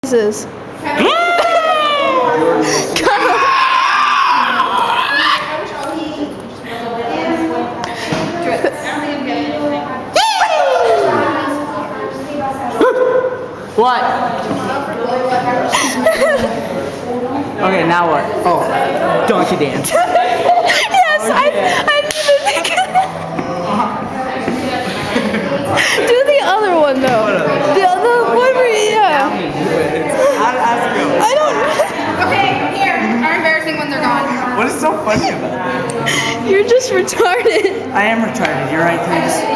Jesus. What? Okay, now what? Oh, donkey dance. Yes, I didn't even think of that. Do the other one though. The other one where yeah. How's it go? I don't Okay, here. Our embarrassing ones are gone. What is so funny about it? You're just retarded. I am retarded. You're right, please.